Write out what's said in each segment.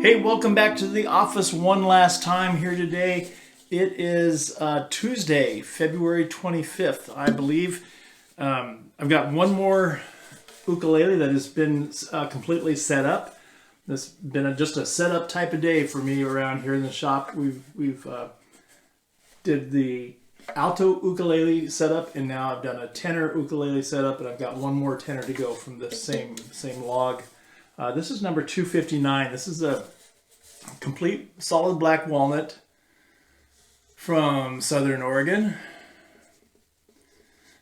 Hey, welcome back to the office one last time here today. It is Tuesday, February 25th, I believe. I've got one more ukulele that has been completely set up. This has been just a setup type of day for me around here in the shop. We've did the alto ukulele setup, and now I've done a tenor ukulele setup, and I've got one more tenor to go from the same log. This is number 259. This is a complete solid black walnut from Southern Oregon.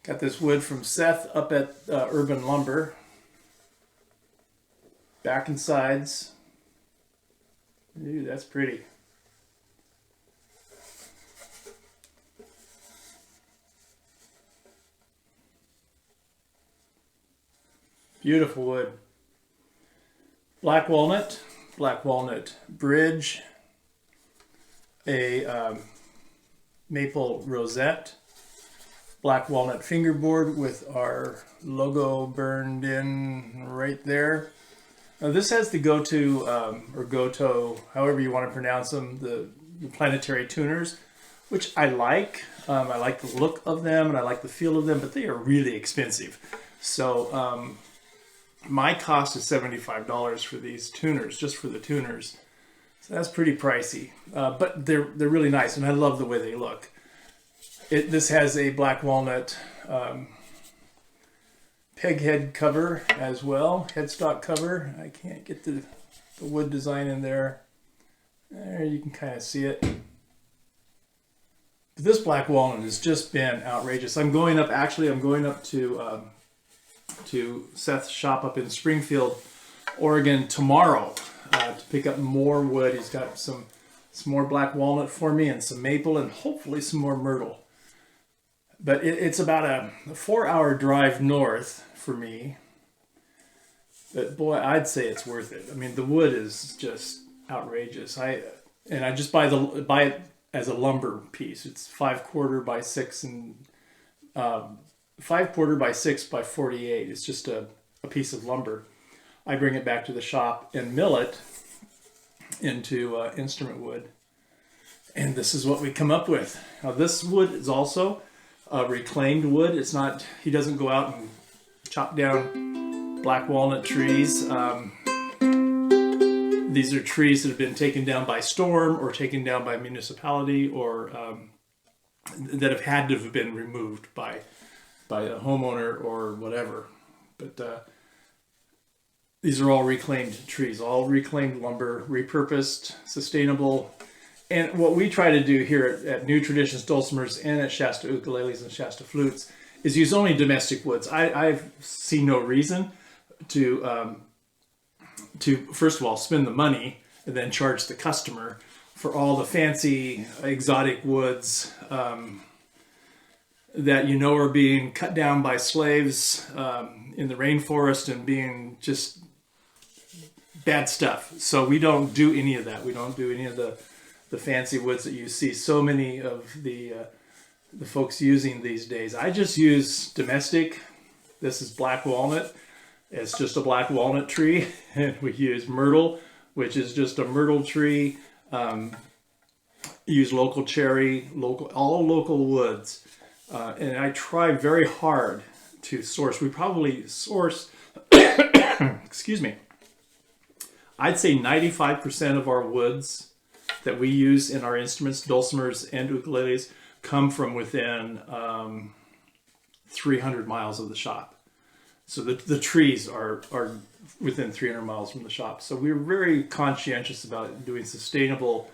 Got this wood from Seth up at Urban Lumber. Back and sides. Ooh, that's pretty. Beautiful wood. Black walnut bridge, a maple rosette, black walnut fingerboard with our logo burned in right there. Now this has the go-to, or go-to, however you want to pronounce them, the planetary tuners, which I like. I like the look of them and I like the feel of them, but they are really expensive. So my cost is $75 for these tuners, just for the tuners. So that's pretty pricey, but they're really nice, and I love the way they look. This has a black walnut peg head cover as well, headstock cover. I can't get the wood design in there. There, you can kind of see it. But this black walnut has just been outrageous. I'm going up to Seth's shop up in Springfield, Oregon tomorrow to pick up more wood. He's got some more black walnut for me and some maple and hopefully some more myrtle. But it's about a 4-hour drive north for me. But boy, I'd say it's worth it. I mean, the wood is just outrageous. I just buy it as a lumber piece. It's 5/4 by 6 and 5/4 by 6 by 48. It's just a piece of lumber. I bring it back to the shop and mill it into instrument wood. And this is what we come up with. Now this wood is also reclaimed wood. It's not, he doesn't go out and chop down black walnut trees. These are trees that have been taken down by storm or taken down by municipality, or that have had to have been removed by a homeowner or whatever. But these are all reclaimed trees, all reclaimed lumber, repurposed, sustainable. And what we try to do here at New Traditions Dulcimers and at Shasta Ukuleles and Shasta Flutes is use only domestic woods. I see no reason to first of all spend the money and then charge the customer for all the fancy exotic woods that are being cut down by slaves in the rainforest and being just bad stuff. So we don't do any of that. We don't do any of the fancy woods that you see so many of the folks using these days. I just use domestic. This is black walnut. It's just a black walnut tree. And we use myrtle, which is just a myrtle tree. Use local cherry, all local woods. And I try very hard to source. We probably source, excuse me, I'd say 95% of our woods that we use in our instruments, dulcimers and ukuleles, come from within 300 miles of the shop. So the trees are within 300 miles from the shop. So we're very conscientious about doing sustainable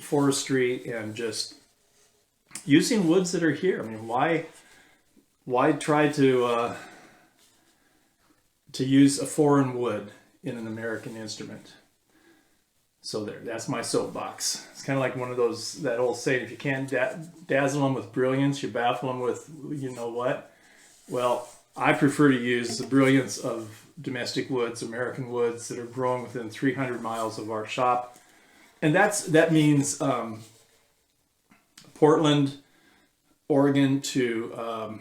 forestry and just using woods that are here. I mean, why try to use a foreign wood in an American instrument? So that's my soapbox. It's kind of like that old saying, if you can't dazzle them with brilliance, you baffle them with you know what. Well, I prefer to use the brilliance of domestic woods, American woods that are grown within 300 miles of our shop. And that means Portland, Oregon to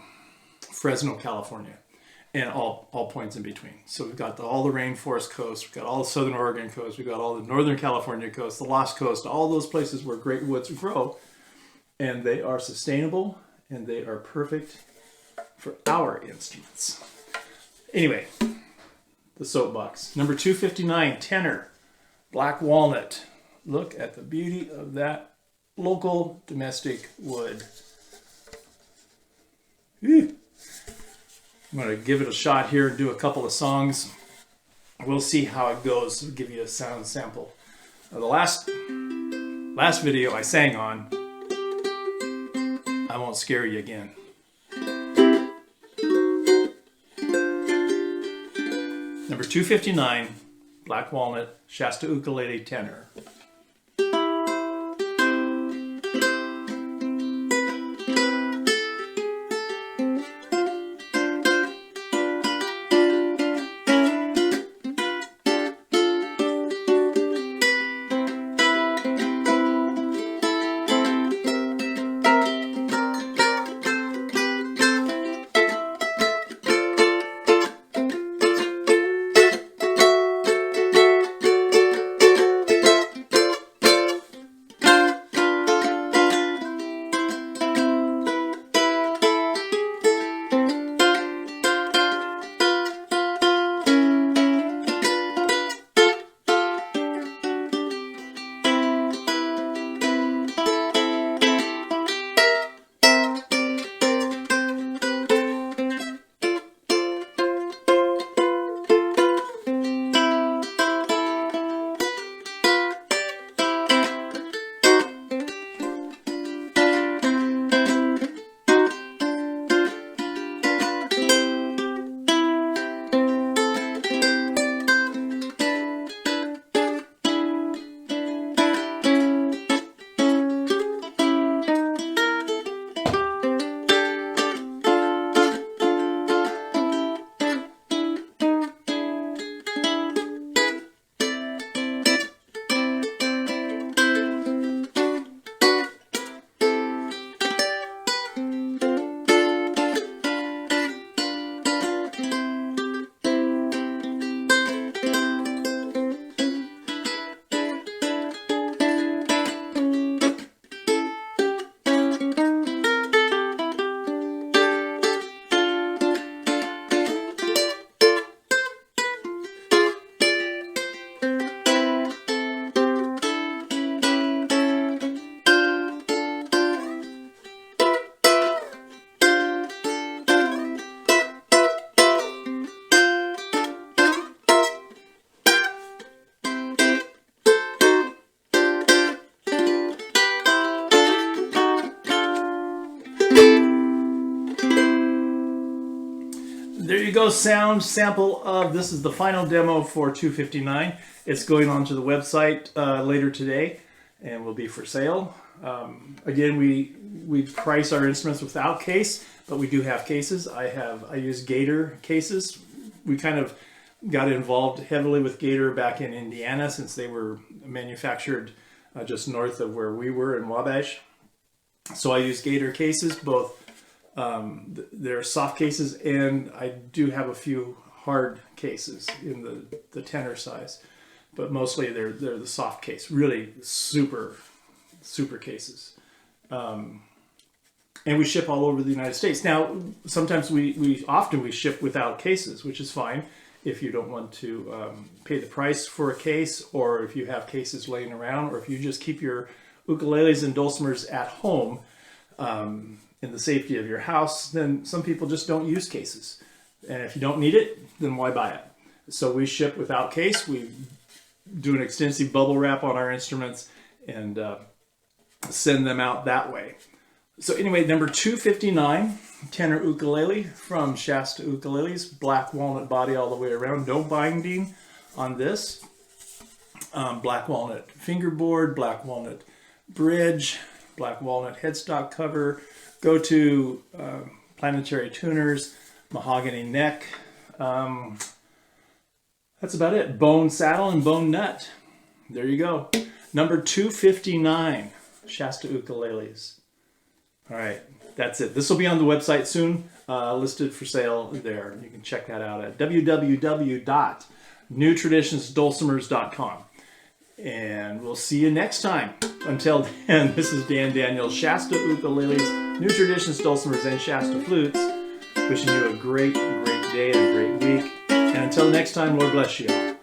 Fresno, California. and all points in between. So we've got all the rainforest coast, we've got all the southern Oregon coast, we've got all the northern California coast, the Lost Coast, all those places where great woods grow, and they are sustainable and they are perfect for our instruments. Anyway, the soapbox. Number 259, tenor, black walnut. Look at the beauty of that local domestic wood. Ew. I'm going to give it a shot here and do a couple of songs. We'll see how it goes. I'll give you a sound sample. The last video I sang on, I won't scare you again. Number 259, black walnut, Shasta Ukulele tenor. There you go, sound sample of, this is the final demo for 259. It's going onto the website later today and will be for sale. Again, we price our instruments without case, but we do have cases. I use Gator cases. We kind of got involved heavily with Gator back in Indiana since they were manufactured just north of where we were in Wabash. So I use Gator cases, both they're soft cases, and I do have a few hard cases in the tenor size, but mostly they're the soft case, really super cases. And we ship all over the United States. Now, sometimes we often ship without cases, which is fine if you don't want to pay the price for a case, or if you have cases laying around, or if you just keep your ukuleles and dulcimers at home in the safety of your house. Then some people just don't use cases, and if you don't need it, then why buy it? So we ship without case. We do an extensive bubble wrap on our instruments and send them out that way. So anyway, number 259, tenor ukulele from Shasta Ukuleles, black walnut body all the way around, no binding on this. Black walnut fingerboard, black walnut bridge, black walnut headstock cover. Go to Planetary Tuners, mahogany neck. That's about it. Bone saddle and bone nut. There you go. Number 259, Shasta Ukuleles. All right, that's it. This will be on the website soon, listed for sale there. You can check that out at www.newtraditionsdulcimers.com. And we'll see you next time. Until then, this is Dan Daniels, Shasta Ukuleles, New Traditions Dulcimers, and Shasta Flutes, wishing you a great, great day and a great week. And until next time, Lord bless you all.